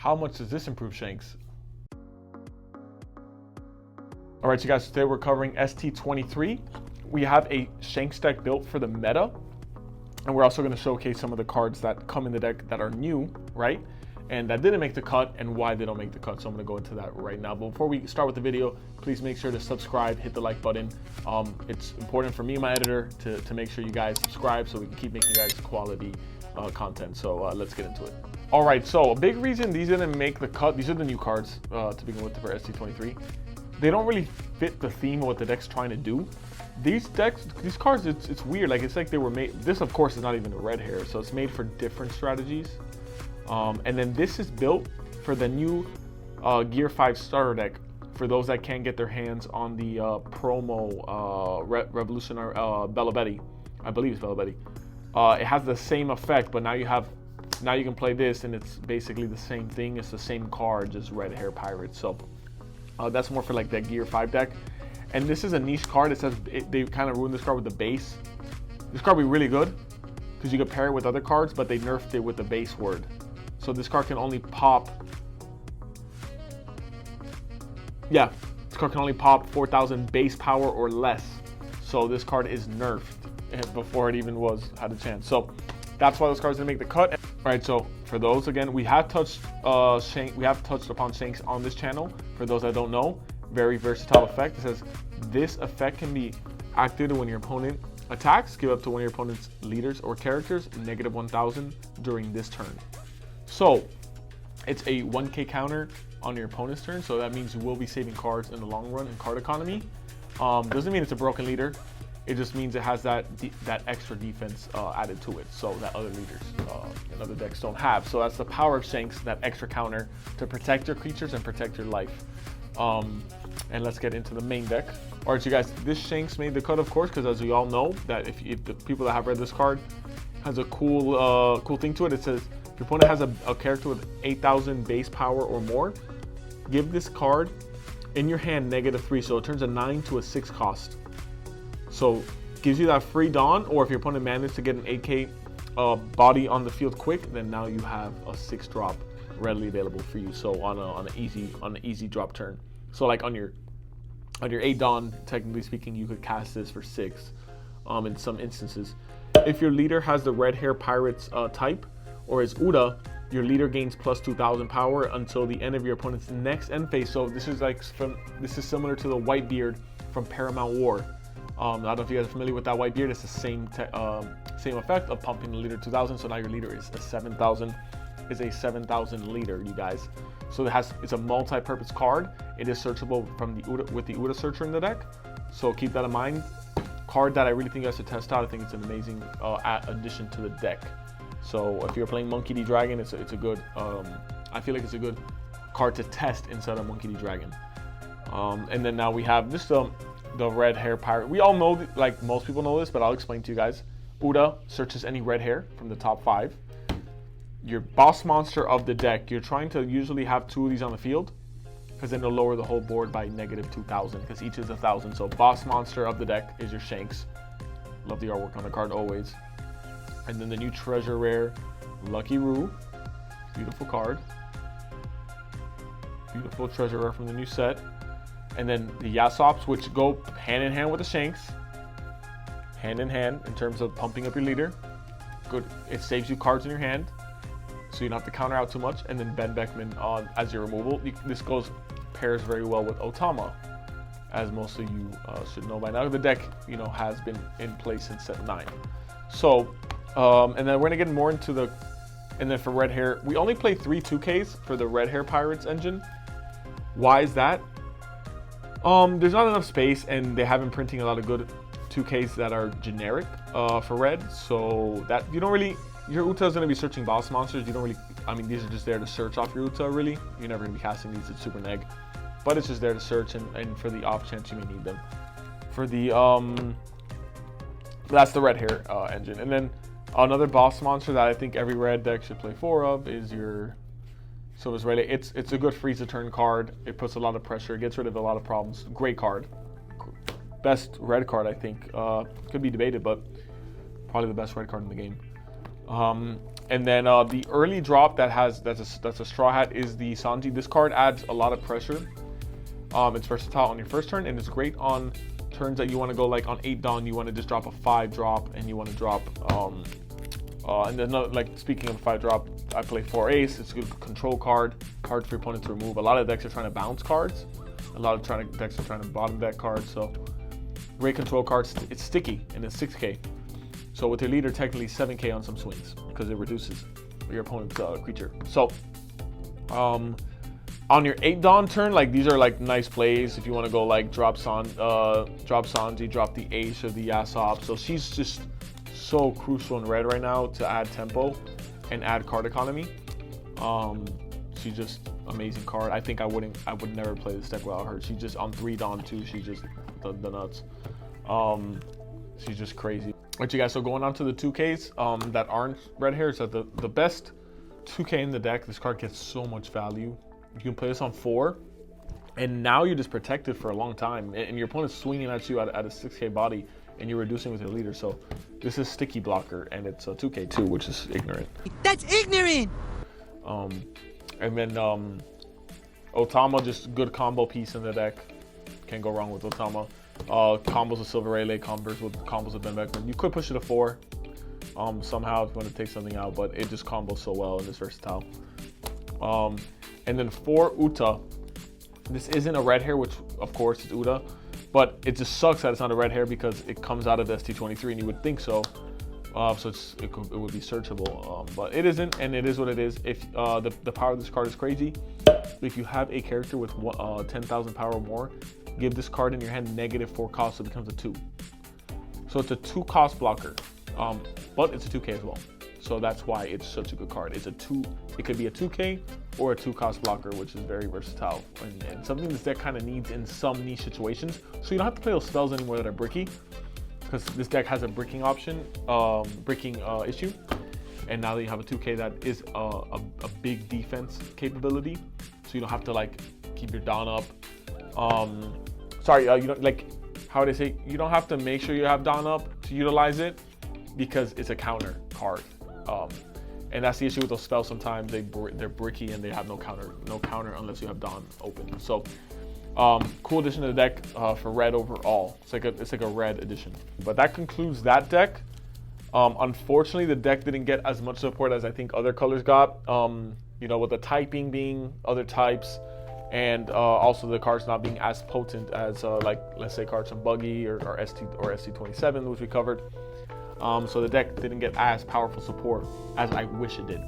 How much does this improve Shanks? All right, so guys, today we're covering ST23. We have a Shanks deck built for the meta, and we're also going to showcase some of the cards that come in the deck that are new, right? And that didn't make the cut and why they don't make the cut. So I'm going to go into that right now. But before we start with the video, please make sure to subscribe, hit the like button. It's important for me and my editor to make sure you guys subscribe so we can keep making you guys quality content. So let's get into it. All right, so a big reason these didn't make the cut, these are the new cards to begin with for ST23. They don't really fit the theme of what the deck's trying to do. These cards, it's weird. Like, it's like they were made, this of course is not even a red hair, so it's made for different strategies. And then this is built for the new Gear 5 starter deck, for those that can't get their hands on the promo Revolutionary Bella Betty. I believe it's Bella Betty. It has the same effect, but now you can play this, and it's basically the same thing. It's the same card, just red hair pirates. So that's more for like that Gear 5 deck. And this is a niche card. It says they kind of ruined this card with the base. This card would be really good because you could pair it with other cards, but they nerfed it with the base word. So this card can only pop. Yeah, this card can only pop 4,000 base power or less. So this card is nerfed before it even had a chance. So that's why those cards didn't make the cut. All right, so for those, again, we have touched upon Shanks on this channel. For those that don't know, very versatile effect. It says this effect can be activated when your opponent attacks. Give up to one of your opponent's leaders or characters -1,000 during this turn. So it's a 1k counter on your opponent's turn. So that means you will be saving cards in the long run in card economy. Doesn't mean it's a broken leader. It just means it has that extra defense added to it, so that other leaders and other decks don't have. So that's the power of Shanks, that extra counter to protect your creatures and protect your life. And let's get into the main deck. All right, so you guys, this Shanks made the cut, of course, because as we all know, that if the people that have read this card has a cool thing to it. It says if your opponent has a character with 8,000 base power or more, give this card in your hand -3, so it turns a 9 to a 6 cost. So gives you that free Dawn, or if your opponent managed to get an 8k body on the field quick, then now you have a 6 drop readily available for you. So on an easy drop turn. So like on your 8 Dawn, technically speaking, you could cast this for 6 in some instances. If your leader has the red hair pirates type, or is Uda, your leader gains plus 2,000 power until the end of your opponent's next end phase. So this is similar to the Whitebeard from Paramount War. I don't know if you guys are familiar with that Whitebeard. It's the same effect of pumping the leader 2,000. So now your leader is a 7,000 leader, you guys. So it's a multi-purpose card. It is searchable from with the Uda searcher in the deck. So keep that in mind. Card that I really think you guys should test out. I think it's an amazing addition to the deck. So if you're playing Monkey D. Dragon, it's a good. I feel like it's a good card to test inside of Monkey D. Dragon. And then now we have this. The red hair pirate. We all know, like most people know this, but I'll explain to you guys. Uda searches any red hair from the top 5. Your boss monster of the deck, you're trying to usually have 2 of these on the field, because then it'll lower the whole board by -2,000, because each is 1,000. So boss monster of the deck is your Shanks. Love the artwork on the card always. And then the new treasure rare, Lucky.Roux. Beautiful card. Beautiful treasure rare from the new set. And then the Yasopps, which go hand in hand with the Shanks. Hand in hand in terms of pumping up your leader. Good. It saves you cards in your hand, so you don't have to counter out too much. And then Benn.Beckman as your removal. This pairs very well with Otama, as most of you should know by now. The deck, has been in place since set 9. So, and then we're gonna get more into the. And then for red hair, we only play 3 2Ks for the red hair pirates engine. Why is that? There's not enough space, and they have been printing a lot of good 2Ks that are generic for red, so that you don't really, your Uta is going to be searching boss monsters. You don't really, these are just there to search off your Uta, really. You're never going to be casting these at super neg, but it's just there to search and for the off chance you may need them. For the, that's the red hair engine. And then another boss monster that I think every red deck should play 4 of is your. So it's Rayleigh. It's a good freeze a turn card. It puts a lot of pressure. It gets rid of a lot of problems. Great card. Best red card, I think. Could be debated, but probably the best red card in the game. And then the early drop that's a straw hat is the Sanji. This card adds a lot of pressure. It's versatile on your first turn, and it's great on turns that you want to go like on 8 dawn. You want to just drop a 5 drop, and you want to drop. And then like speaking of 5 drop, I play 4 ace. It's a good control card for your opponent to remove. A lot of decks are trying to bounce cards. A lot of decks are trying to bottom deck cards. So great control cards. It's sticky and it's 6K. So with your leader, technically 7K on some swings because it reduces your opponent's creature. So on your 8 dawn turn, like these are like nice plays if you want to go like drop Sanji, drop the Ace or the Yasopp. So she's just so crucial in red right now to add tempo and add card economy. She's just amazing card. I think I would never play this deck without her. She just on 3 dawn too. She just the nuts. She's just crazy. Alright, you guys. So going on to the 2Ks that aren't red hair, so the best 2K in the deck. This card gets so much value. You can play this on 4, and now you're just protected for a long time. And your opponent's swinging at you at a 6K body, and you're reducing with your leader. So this is Sticky Blocker, and it's a 2K too, which is ignorant. That's ignorant! And then Otama, just good combo piece in the deck. Can't go wrong with Otama. Combos with Silver Rayleigh, combos with Benn.Beckman. You could push it to 4 somehow if you want to take something out, but it just combos so well and it's versatile. And then for Uta, this isn't a red hair, which of course is Uta, but it just sucks that it's not a red hair because it comes out of the ST23 and you would think so. So it would be searchable, but it isn't, and it is what it is. If the power of this card is crazy. If you have a character with 10,000 power or more, give this card in your hand -4 cost, so it becomes a 2. So it's a 2 cost blocker, but it's a 2K as well. So that's why it's such a good card. It's a 2. It could be a 2K or a 2 cost blocker, which is very versatile and something this deck kind of needs in some niche situations. So you don't have to play those spells anymore that are bricky, because this deck has a bricking option, issue. And now that you have a 2K that is a big defense capability, so you don't have to like keep your Dawn up. You don't like, how would I say, you don't have to make sure you have Dawn up to utilize it because it's a counter card. And that's the issue with those spells. Sometimes they're bricky and they have no counter unless you have Dawn open. So cool addition to the deck for red overall. It's like a red edition. But that concludes that deck. Unfortunately, the deck didn't get as much support as I think other colors got. You know, with the typing being other types, and also the cards not being as potent as like, let's say, cards from Buggy or ST23, which we covered. So the deck didn't get as powerful support as I wish it did.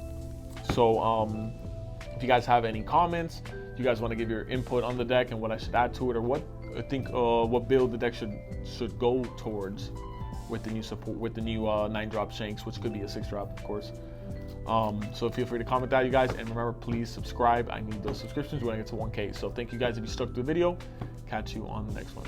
So if you guys have any comments, if you guys want to give your input on the deck and what I should add to it, or what I think what build the deck should go towards with the new support, with the new 9-drop Shanks, which could be a 6-drop, of course. So feel free to comment that, you guys, and remember, please subscribe. I need those subscriptions when I get to 1K. So thank you guys if you stuck to the video. Catch you on the next one.